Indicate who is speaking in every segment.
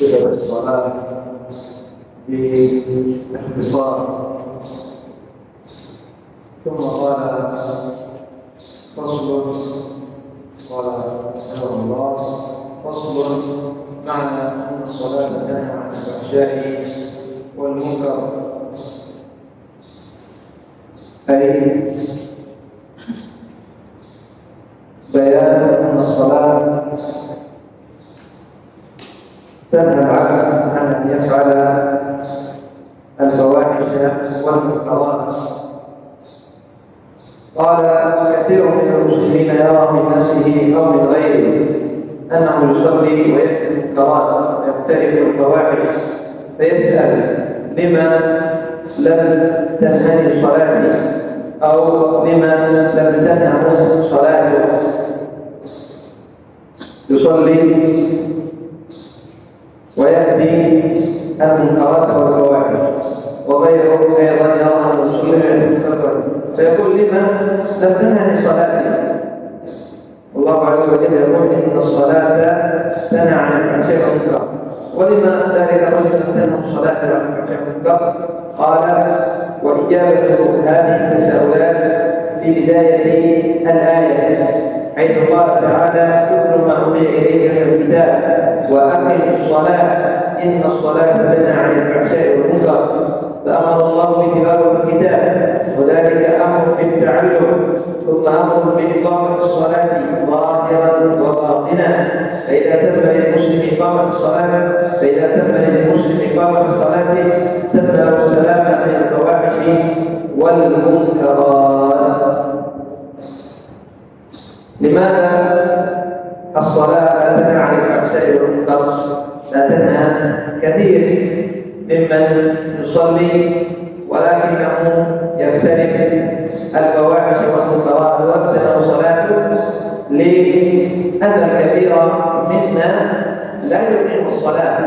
Speaker 1: بدأ الصلاة باختصار، ثم قال فصل، قال رحمه الله: فصل معنى أن الصلاة تنهى عن الفحشاء والمنكر، أي بيان أن الصلاة تنهى العبد عن أن يفعل الفواحش والمنكرات. قال: كثير من المسلمين يرى من نفسه أو من غيره أنه يصلي ويأتي المنكرات ويقترف الفواحش، فيسأل: لما لم تنهني صلاتي؟ أو لما لم تنهه صلاته؟ يصلي ويأتي المنكرات والفواحش، وغيره أيضا يرى أن المسلمين فيقول: لما لم تنهني صلاتي؟ الله عز وجل يقول: إن الصلاة تنهى عن الفحشاء والمنكر. ولما ذلك الرجل تنهى الصلاة عن الفحشاء والمنكر؟ قال: وإجابة هذه التساؤلات في بداية الآية، حيث قال تعالى: اتل ما أوحي إليك من الكتاب وأقم الصلاة إن الصلاة تنهى عن الفحشاء والمنكر. فأمر الله بتلاوة الكتاب، وذلك أمر بالتعلم، ثم أمر بإقامة الصلاة ظاهرا وباطنا. فإذا تم للمسلم إقامة الصلاة تم له السلامة من الفواحش والمنكرات. لماذا الصلاة لا تنهى عن الفحشاء والمنكر؟ لا تنهى كثير ممن يصلي ولكنه يقترف الفواحش والمنكرات ويقتنع صلاته، لأن الكثير منا لا يقيم الصلاة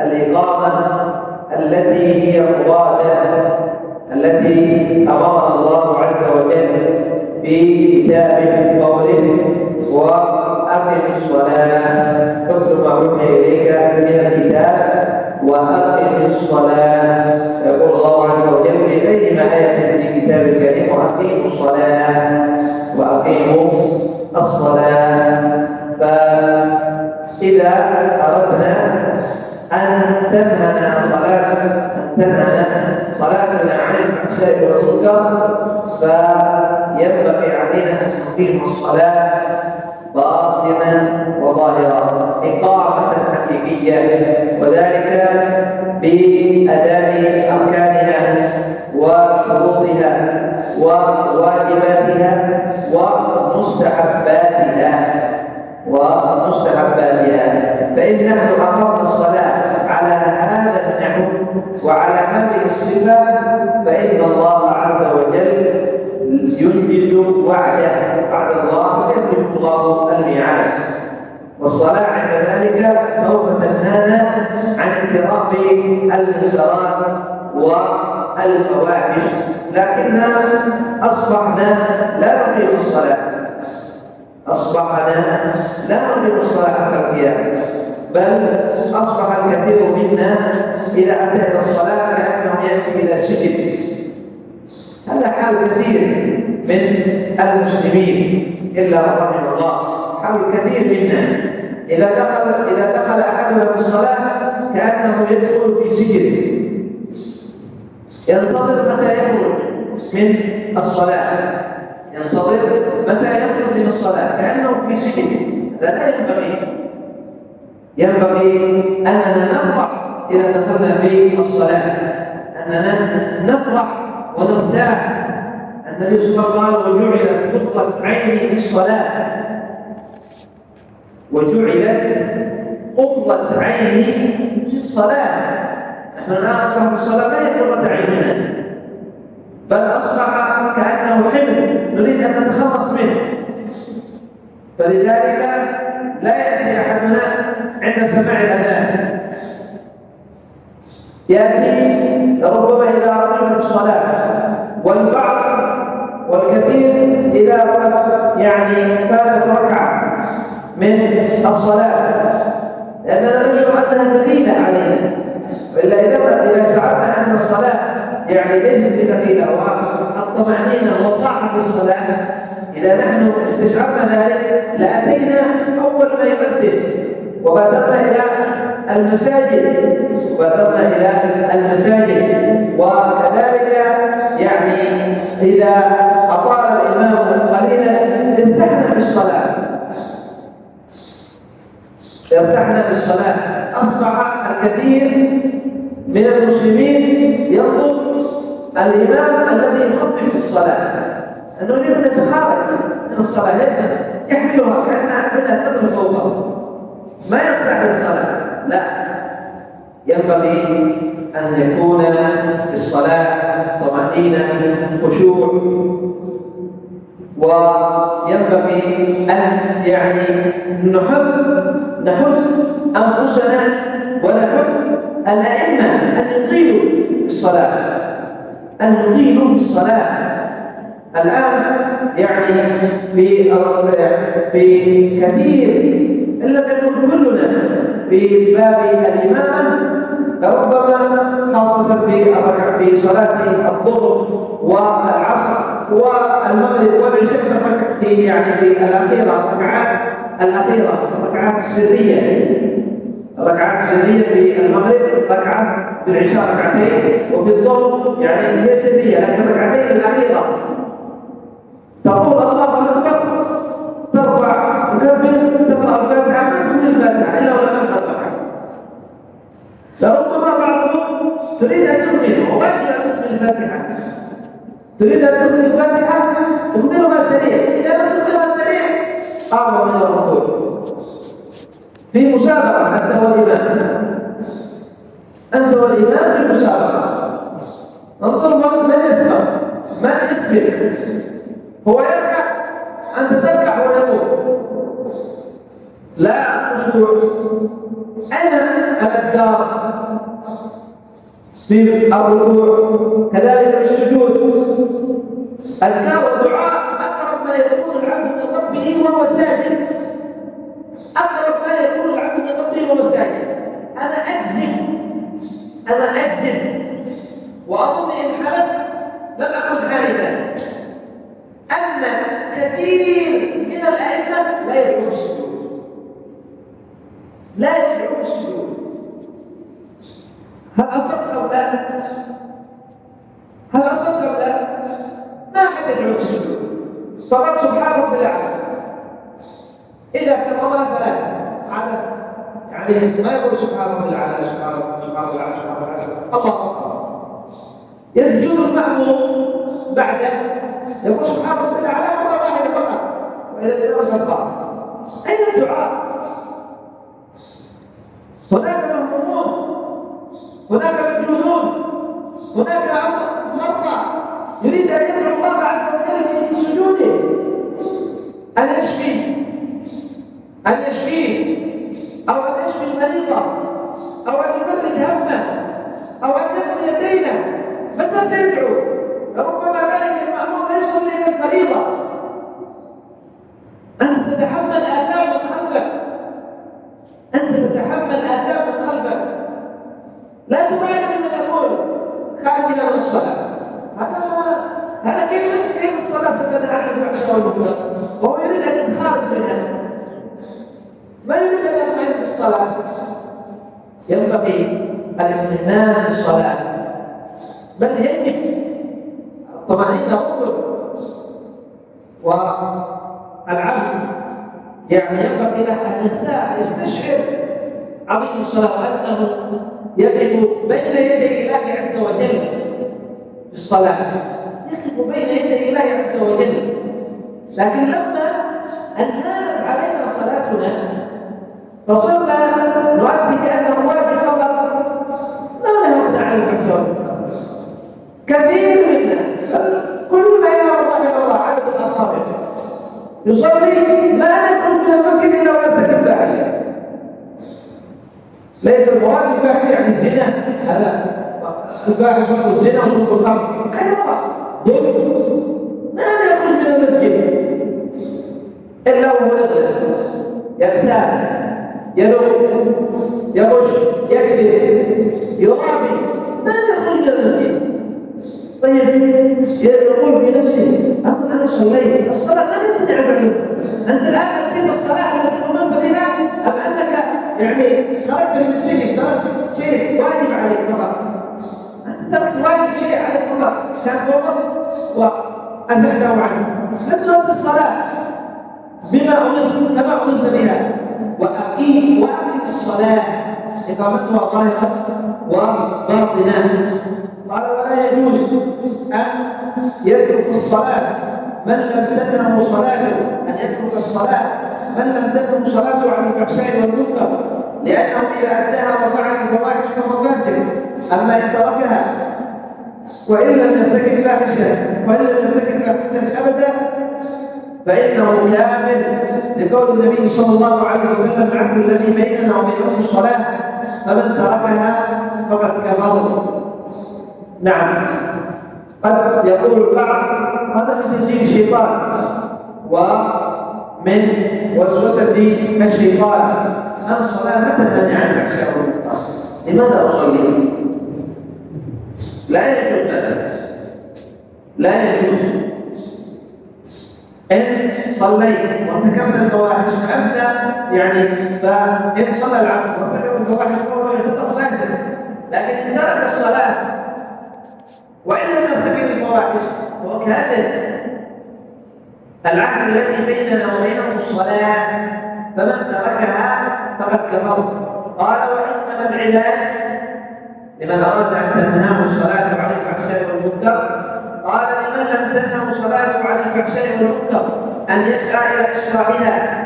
Speaker 1: الإقامة التي هي مرادة، التي أمرنا الله عز وجل بكتاب قوله: وأقم الصلاة، اتل ما أوحي إليك من الكتاب وأقم الصلاة. يقول الله عز وجل في أيما آية في كتاب الكريم: وأقيموا الصلاة. فإذا أردنا أن تنهى صلاتنا عن الفحشاء والمنكر، فينبغي علينا أن نقيم الصلاة باطنا وظاهرا إقامة حقيقية، وذلك بأداء أركانها وشروطها وواجباتها ومستحباتها. فإن نحن أقمنا الصلاة على هذا النحو وعلى هذه الصفة، فإن الله عز وجل ينجز وعده، وعد الله ينجز الله الميعاد. والصلاة عند ذلك سوف تنهانا عن اقتراف المنكرات والفواحش، لكننا أصبحنا لا نقيم الصلاة حتى القيام، بل أصبح الكثير منا إذا أتى إلى الصلاة كأنه يأتي إلى سجن. هذا حال كثير من المسلمين إلا رحمه الله، حال كثير منا إذا دخل أحدنا في الصلاة كأنه يدخل في سجن، ينتظر متى يخرج من الصلاة، كأنه في سجن. هذا لا ينبغي أننا نفرح إذا دخلنا في الصلاة، أننا نفرح ونرتاح. النبي صلى الله عليه وسلم: وجعلت قرة عيني في الصلاة، نحن الآن أصبح الصلاة ما هي قرة عيننا، بل أصبح كأنه حمل نريد أن نتخلص منه. فلذلك لا يأتي أحدنا عند سماع الأذان، يأتي ربما إذا أقيمت الصلاة، والكثير إذا فاتت ركعة من الصلاة، لأننا نشعر أنها ثقيلة علينا، وإلا إذا شعرنا أن الصلاة يعني ليست ثقيلة والطمأنينة والراحة في الصلاة، إذا نحن استشعرنا ذلك لأتينا أول ما يؤذن وبادرنا إلى المساجد وكذلك يعني إذا أطال الإمام قليلا ارتحنا بالصلاة. أصبح الكثير من المسلمين يطلب الإمام الذي يخفف الصلاة، أنه يريد أن يتخارج من الصلاة، يحملها كأنها تدخل فوقه، ما يقطع الصلاة. لا، ينبغي أن يكون في الصلاة طمأنينة خشوع، وينبغي أن يعني نحث أنفسنا ونحث الأئمة أن يطيلوا في الصلاة. الآن يعني في كثير إن لم يكن كلنا في باب الإمامة، ربما خاصة في صلاة الظهر والعصر والمغرب والعشاء في الأخيرة الركعات السرية في المغرب، ركعة في العشاء ركعتين، وفي الظهر يعني هي سرية لكن ركعتين الأخيرة تقول الله أكبر، ترفع تكبر، تقرأ الفاتحة، تدخل الفاتحة إلا ولم تقرأ. لربما بعضهم تريد أن تكمل وبعد أن تكمل الفاتحة، تكملها سريع، إذا لم تكملها سريع أعظم من الركوع. في مسابقة أنت والإمام في مسابقة، انظر من يسبق، هو يركع أنت تركع ويقوم، لا خشوع. أين الأذكار في الركوع؟ كذلك في السجود أذكار والدعاء أقرب ما يكون العبد من ربه وهو ساجد، أنا أجزم وأظن إن حلفت لم أكن حالفا أن كثير من الأئمة لا يدعون السجود. هل أصبت أو لا؟ ما أحد يدعو السجود، فقط سبحان رب الأعلى. إذا كررنا ثلاثة عدد يعني ما يقول سبحان رب الأعلى، سبحان رب الأعلى، الله أكبر. يسجد المأموم بعده يقول سبحان رب الأعلى مرة واحدة فقط، وإلى الإمام القائم. أين الدعاء؟ هناك مهمومون، هناك مجنونون، هناك مرضى يريد أن يدعو الله عز وجل في سجوده أن يشفيه أو أن يشفي المريضة أو أن يفرج همه أو أن يقضي دينه. متى سيدعو؟ ربما ذلك المأموم لا يصلي إلى الفريضة. أنت تتحمل آثام من خلفك، لا تبالغ من يقول خارجنا من الصلاة. هذا كيف الصلاة ستتحدث الفحشاء والمنكر وهو يريد أن يتخارج منها، ما يريد أن يطمئن في الصلاة. ينبغي الاطمئنان في الصلاة، بل يجب الطمأنينة ركن، والعبد يعني ينبغي له أن يستشعر عظيم الصلاة وأنه يقف بين يدي الله عز وجل في الصلاة، يقف بين يدي الله عز وجل. لكن لما أنهالت علينا صلاتنا فصرنا نؤدي كأنه واجب فقط، ما نهضنا عن الفحشاء. كثير منا كلنا يا الله عدد الأصابع يصلي ما ندخل من المسجد إلا ونرتكب فاحشة. ليس المراد بالفاحشة يعني الزنا، هذا الفاحش هو الزنا وشرب الخمر، ما ندخل من المسجد إلا وهو يضرب يغتاب، يلوم، يغش، يكذب، يرابي، ما يدخل من المسجد. طيب يقول بنفسه أنا صليت، الصلاة ما تدعي عليك. أنت الآن أديت الصلاة التي أمرت بها أم أنك يعني خرجت من السجن، تركت شيء واجب عليك فقط؟ أنت تركت واجب شيء عليك فقط كان فوقك وأزعته عنه. لم تؤدي الصلاة بما أمرت كما أمرت بها. وأقيم الصلاة إقامتها ظاهرة وباطنة. قال ولا يجوز أن يترك الصلاة من لم تتم صلاته، أن يترك الصلاة من لم تتم صلاته عن الفحشاء والمنكر، لأنه إذا أداها وفعل الفواحش فهو فاسق. أما إن تركها وإن لم يرتكب فاحشة أبدا فإنه كافر، لقول النبي صلى الله عليه وسلم العهد الذي بيننا وبينهم الصلاة فمن تركها فقد كفر. نعم، قد يقول البعض هذا من تزيين الشيطان ومن وسوسة الشيطان. الصلاة ما تنهى عن الفحشاء والمنكر، لماذا أصلي؟ لا يجوز هذا، لا يجوز. إن صليت وارتكبت الفواحش فأنت يعني فإن صلى العبد وارتكب الفواحش فهو يعتبر فاسق، لكن إن ترك الصلاة وإن لم يرتكب الفواحش فهو كافر. العهد الذي بيننا وبينهم الصلاة فمن تركها فقد كفر. قال وإنما العلاج لمن أراد أن تنهاه الصلاة عن الفحشاء والمنكر، قال لمن لم تنهه صلاته عن الفحشاء والمنكر أن يسعى إلى إشراعها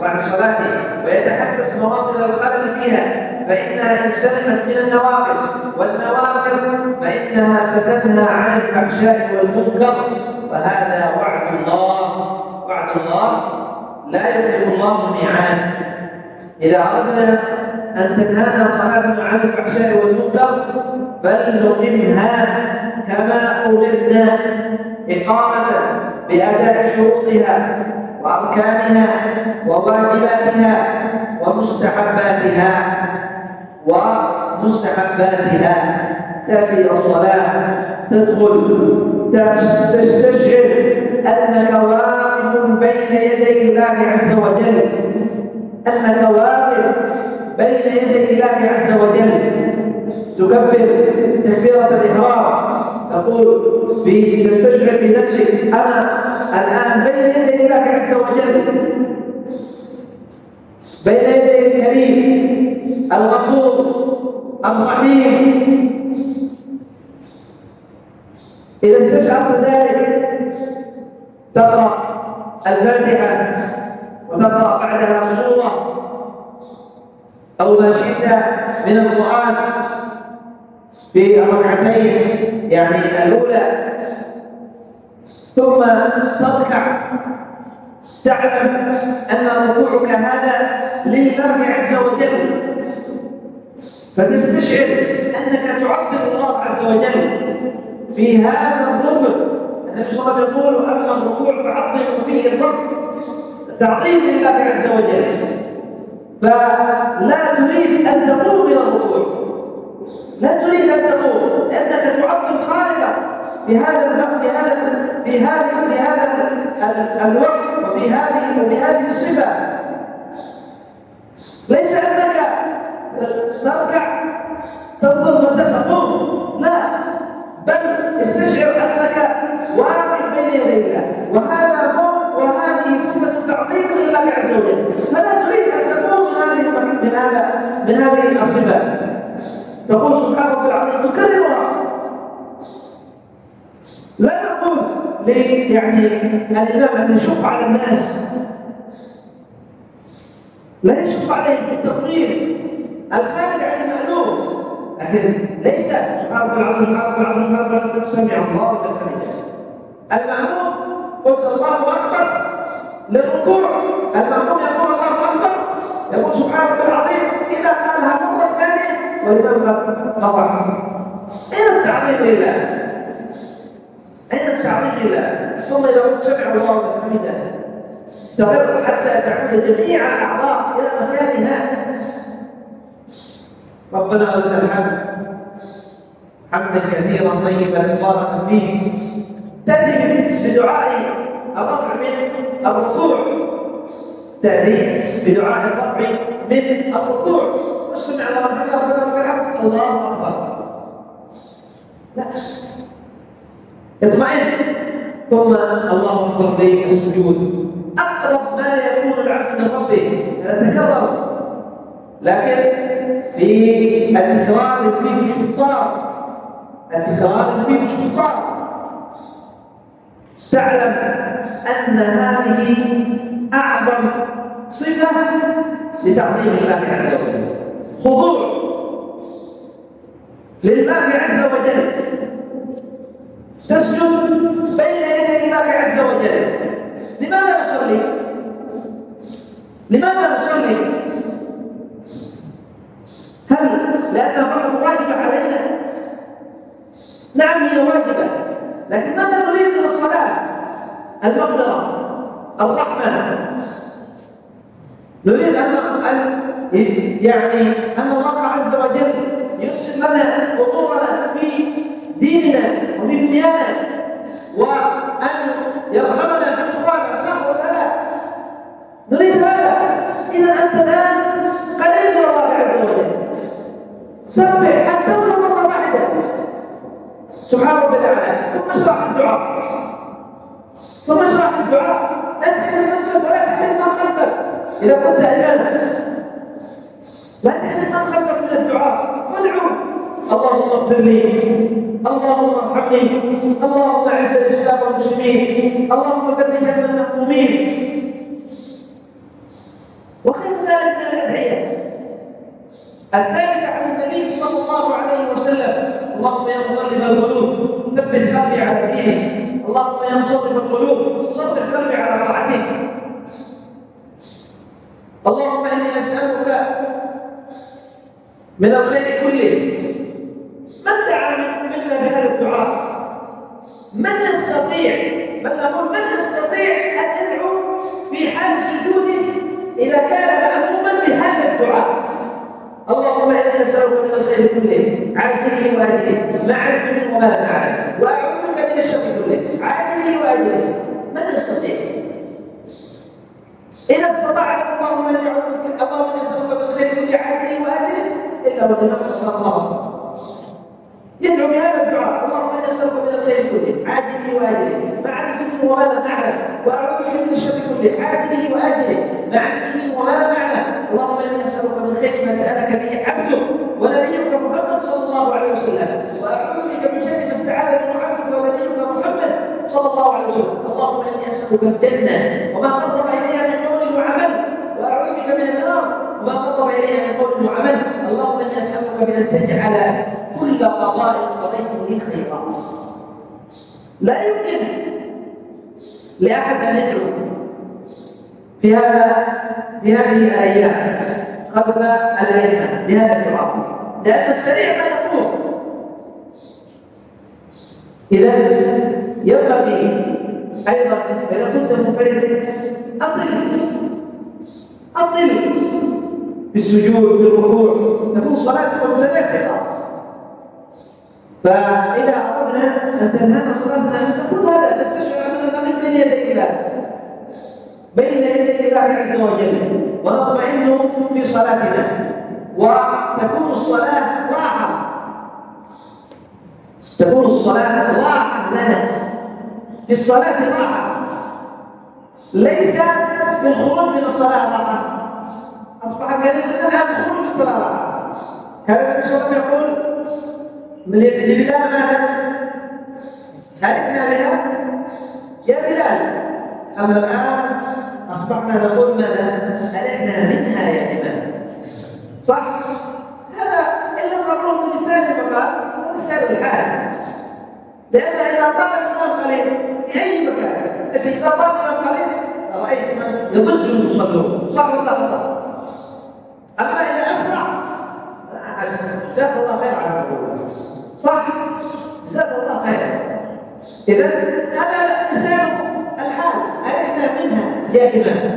Speaker 1: عن صلاته ويتحسس مواطن الخلل فيها، فإنها إن سلمت من النواقص والنواقض فإنها ستنهى عن الفحشاء والمنكر. وهذا وعد الله لا يخلف الله الميعاد. إذا أردنا أن تنهانا صلاتنا عن الفحشاء والمنكر فلنقمها كما أمرنا إقامة بأداء شروطها وأركانها وواجباتها ومستحباتها. تأتي الصلاة تدخل تستشعر أنك واقف بين يدي الله عز وجل، أنك واقف بين يدي الله عز وجل. تكبر تكبيرة الإحرام، تقول تستشعر بنفسك أنا الآن بين يدي الله عز وجل، بين يدي الكريم الغفور الرحيم. إذا استشعرت ذلك تقرأ الفاتحة وتقرأ بعدها سورة أو ما شئت من القرآن في الركعتين يعني الأولى، ثم تركع تعلم أن ركوعك هذا لله عز وجل، فتستشعر أنك تعظم الله عز وجل في هذا الركن. النبي صلى الله عليه وسلم يقول أما الركوع فعظموا فيه الرب، تعظيم لله عز وجل. فلا تريد أن تقوم من الركوع، لا تريد أن تقوم لأنك تعظم خالقك في هذا الوقت وبهذه الصفة. ليس أنك تركع تنظر وتقوم، لا، بل استشعر أنك واقف بين يدي الله، وهذا هو وهذه صفة تعظيم لله عز وجل. فلا تريد أن تقوم من هذه الصفة. تقول سبحان ربي العظيم تكررها. لا نقول يعني الإمام أن يشق على الناس، لا يشق عليهم بالتطوير الخارج عن المألوف، لكن ليس سبحان ربي العظيم سبحان ربي العظيم سبحان ربي العظيم سمع الله لمن حمده. المأموم قلت الله أكبر للركوع، المأموم يقول الله أكبر، يقول سبحان ربي العظيم إذا قالها مرة ثانية والإمام قطع. أين التعظيم لله؟ أين التعظيم لله؟ ثم إذا قلت سمع الله لمن حمده استمر حتى تعود جميع الأعضاء إلى مكانها. ربنا ولك الحمد حمدا كثيرا طيبا مباركا فيه. تأتي بدعاء الرفع من الركوع، تأتي بدعاء الرفع من الركوع، سمع الله لمن حمده ربنا ولك الحمد الله أكبر. لا، اطمئن، ثم الله أكبر للسجود. أقرب ما يكون العبد من ربه يتكرر، لكن في التكرار فيه شطار، التكرار فيه شطار. تعلم أن هذه أعظم صفة لتعظيم الله عز وجل، خضوع لله عز وجل، تسجد بين يدي الله عز وجل. لماذا نصلي؟ لماذا نصلي؟ هل لأنها فرض واجبة علينا؟ نعم هي واجبة، لكن ماذا نريد من الصلاة؟ المغفرة، الرحمة. نريد أن الله عز وجل يسر لنا أمورنا في ديننا وفي دنيانا، وأن يرحمنا في القرآن، صح ولا لا؟ نريد هذا. إذا أنت الآن قريب من الله عز وجل، سبح حتى ولو مرة واحدة سبحان ربي الأعلى، ثم اشرح الدعاء، ثم اشرح الدعاء. لا تحرم نفسك ولا تحرم من خلفك. إذا كنت إماما لا تحرم من خلفك من الدعاء، وادعو اللهم اغفر لي، اللهم ارحمني، اللهم اعز الاسلام والمسلمين، اللهم فرج هم المهمومين، وخير ذلك من الادعيه الثابته عن النبي صلى الله عليه وسلم. اللهم يا مقلب القلوب ثبت قلبي على دينك، اللهم يا مصرف القلوب صرف قلبي على طاعتك. اللهم اني اسالك من الخير كله. من دعا منا بهذا الدعاء؟ من يستطيع، من يستطيع ان يدعو في حال سجوده اذا كان مأموما بهذا الدعاء؟ اللهم اني اسالك من الخير كله عاجله واجله ما علمت منه وما لم اعلم، واعوذ بك من الشر كله عاجله واجله. من يستطيع؟ اذا استطاع اللهم اني اسالك من الخير كله عاجله واجله الا وجدنا الله يدعو بهذا الدعاء. اللهم اني اسالك من الخير كله عاجله واجله ما علمت منه وما لم اعلم، واعوذ بك من الشر كله عاجله واجله ما علمت منه وما لم اعلم. اللهم اني اسالك من خير ما سالك به عبدك ونبيك محمد صلى الله عليه وسلم، واعوذ بك من شر ما استعاذ منه عبدك ونبيك محمد صلى الله عليه وسلم. اللهم اني اسالك الجنه وما قرب اليها من قول وعمل، واعوذ بك من النار وما قرب اليها من قول وعمل. اللهم اني اسالك بان تجعل كل قضاء قضيته لي خيرا. لا يمكن لاحد ان يدعو في هذه الايام قبل الائمه بهذا الدعاء، لان السريع ما يقول. اذا ينبغي ايضا اذا كنت منفردا اطل في السجود في الركوع، تكون صلاتك متناسقه. فإذا أردنا أن تنهانا صلاتنا نقول هذا، نستشعر أننا نقف بين يدي الله، بين يدي الله عز وجل، ونطمئن في صلاتنا، وتكون الصلاة راحة، تكون الصلاة راحة لنا. في الصلاة راحة، ليس في الخروج من الصلاة راحة. أصبح كلمة الآن الخروج من الصلاة راحة. كان النبي صلى الله عليه وسلم يقول لبلال ماذا؟ هلكنا بها يا بلال. أما الآن أصبحنا نقول ماذا؟ هلكنا منها يا إمام. صح؟ هذا إلا مقروض بلسان المقال هو لسان الحال، لأن إذا طال الإمام قليل في أي مكان، لكن إذا طال الإمام قليل رأيت من يضج المصلون، صح ولا غلط؟ أما إذا أسرع جزاك الله خير على المقول، صح؟ جزاك الله خير. إذا هذا لسان الحال، أرحنا منها يا إمام.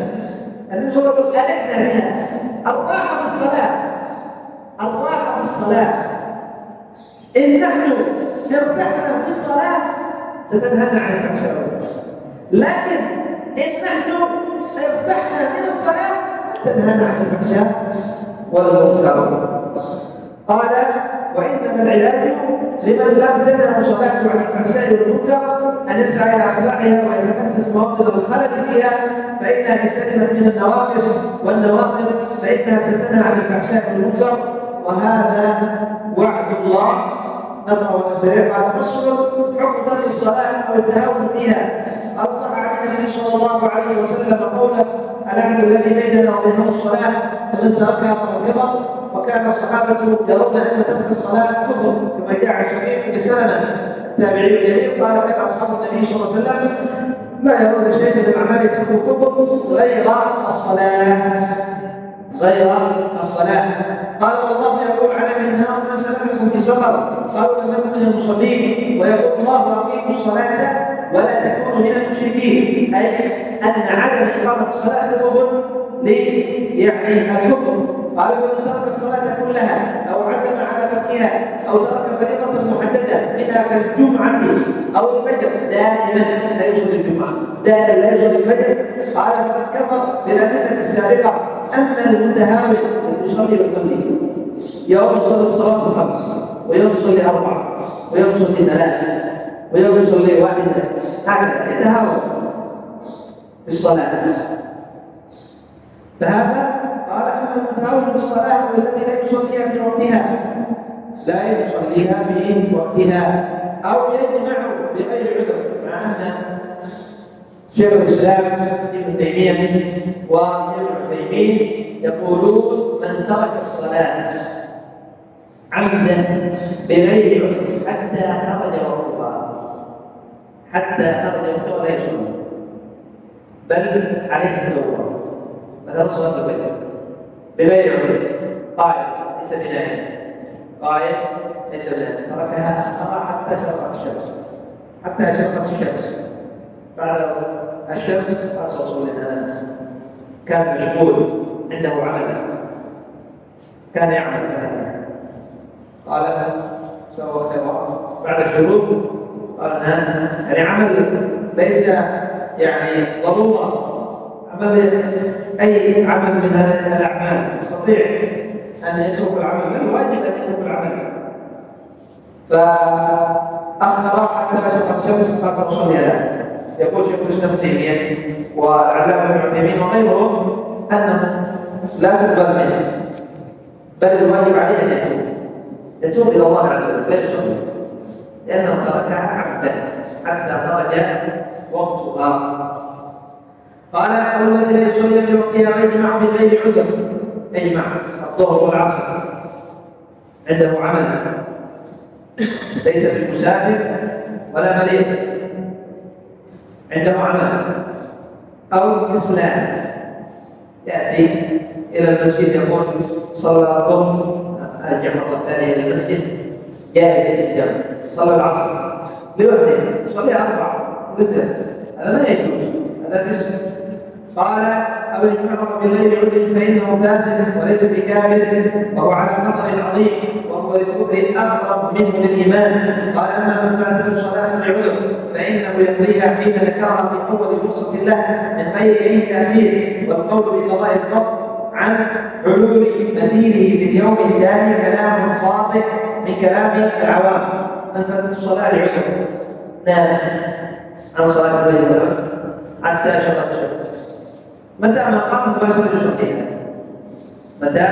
Speaker 2: ألحنا بها، الراحة بالصلاة، الراحة بالصلاة. إن نحن ارتحنا في الصلاة ستنهانا عن الفحشاء، لكن إن نحن ارتحنا من الصلاة تنهانا عن الفحشاء والمنكر. قال وإنما العلاج لمن لم تنه صلاته عن الفحشاء والمنكر أن يسعى إلى إصلاحها ويتخصص مواطن الخلل فيها، فإنها سلمت من النواقص، والنواقص فإنها ستنهى عن الفحشاء والمنكر. وهذا وعد الله. نقرأ ونستريح على نصر حكم ترك الصلاة أو التهاون فيها. قد صح عن النبي صلى الله عليه وسلم قوله: العهد الذي بيننا وبينهم الصلاة فمن تركها فقد كفر. وكان الصحابة يرون أن ترك الصلاة كفر، كما جاء عن شقيق بن سلمة التابعي الجليل قال: كان أصحاب النبي صلى الله عليه وسلم ما يرون شيء من الأعمال تركه كفر غير الصلاة، غير الصلاة. قال الله يقول على النار: ما سلككم في سقر؟ قالوا لم نكن من المصلين. ويقول الله: أقيموا الصلاة ولا تكونوا من المشركين، أي أن عدم إقامة الصلاة سبب الكفر. قالوا: من ترك الصلاة كلها أو عزم على تركها أو ترك فريضة محددة منها كالجمعة أو الفجر دائما لا يصلي الجمعة، دائما لا يصلي الفجر، قال فقد كفر بالأدلة السابقة. أما المتهاون يصلي يوم يصلي الصلاة الخمس، ويوم يصلي 4، ويوم يصلي 3، ويوم يصلي 1، هكذا يتهاون في الصلاة. فهذا قال: أما المتهاون بالصلاة والذي لا يصليها في وقتها، لا يصليها في وقتها أو يجمع بغير عذر. مع أن شيخ الإسلام ابن تيمية وابن عثيمين يقولون: من ترك الصلاة عمدا بغير عذر حتى خرج وقتها، حتى خرج وقتها لا يصلي، بل عليه التوبة. مثلا صلاة الفجر بغير عذر، قائد ليس بنائم، قائد ليس بنائم، تركها أخرها حتى شرقت الشمس، حتى شرقت الشمس. بعد الشمس قال: صلوا لنا. كان مشغول، عنده عمل، كان يعمل كذا. قال: سوى خيرا. بعد الشروق قال: يعني عمل ليس ضرورة، عمل أي عمل من هذه الأعمال يستطيع أن يترك العمل، من الواجب أن يترك العمل. فأخر حتى شرقت الشمس قال: صلوا لنا. يقول شيخ الإسلام ابن تيمية والعلامة ابن عثيمين وغيرهم أنه لا تقبل منه، بل الواجب عليه أن يتوب إلى الله عز وجل، لا يصلي، لأنه تركها عمدا حتى خرج وقتها. قال: والذي لا يصلي في وقتها ويجمع بغير عذر، يجمع الظهر والعصر، عنده عمل، ليس بمسافر ولا مريض، عنده عمل أو إصلاح، يأتي إلى المسجد يقول: صلى الظهر أرجع مرة ثانية إلى المسجد، جاهز للجمع، صلى العصر لوحده، صلي 4 وزد، هذا ما يجوز، هذا فسق. قال: أو يجمع بغير عذر فإنه فاسد وليس بكافر، وهو على خطر عظيم، وهو للكفر أقرب منه للإيمان. قال: أما من فاتته صلاة العذر فإنه يقضيها حين ذكرها في أول فرصة له من غير أي تأثير، والقول بقضاء الفرض عن حلول مثيله في اليوم الثاني كلام خاطئ من كلام العوام. من فاتته الصلاة العذر نام عن صلاة العذر حتى شرقت الشمس، متى ما قام مباشرة يصليها، متى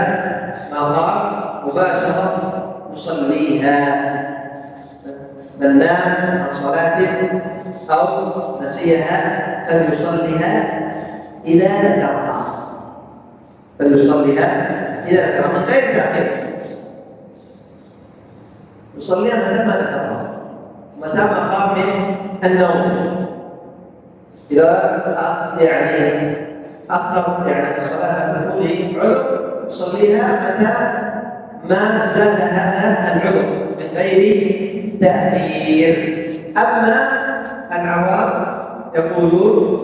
Speaker 2: ما قام مباشرة يصليها. من نام عن صلاته أو نسيها فليصليها إذا ذكرها، فليصليها إذا ذكرها من غير تأخير، يصليها متى ما ذكرها، متى ما قام من النوم. إذا أخر الصلاة تكون عذر يصليها متى ما زال هذا العذر من غير تأخير. أما العوام يقولون: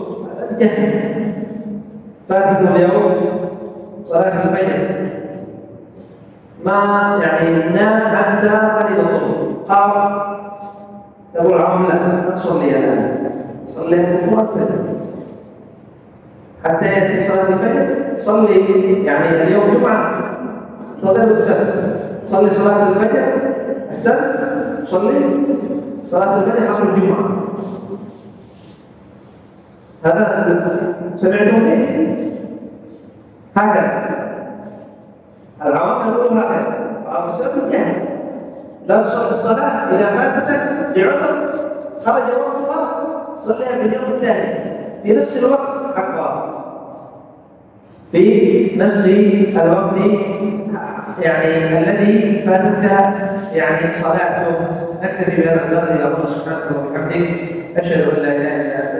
Speaker 2: الجهل فاتته اليوم
Speaker 1: صلاة الفجر ما يعني نام حتى قليل الظهر قام تقول العظم لا تصلي الآن صلي حتى يأتي صلاة الفجر صلي يعني اليوم جمعة صلي السبت صلي صلاة الفجر السبت صلي صلاة الفجر قبل الجمعة هذا سمعتم به؟ هكذا العوام يقولون هكذا بعض السبت الجهل لا تصلي الصلاة إذا فاتتك لعذر خرج وقتها صليها في اليوم الثاني في نفس الوقت أكبر في نفس الوقت يعني الذي فاتك يعني صلاته. نكتفي بهذا القدر. إلى الله سبحانه وبحمده. أشهد أن لا إله إلا أنت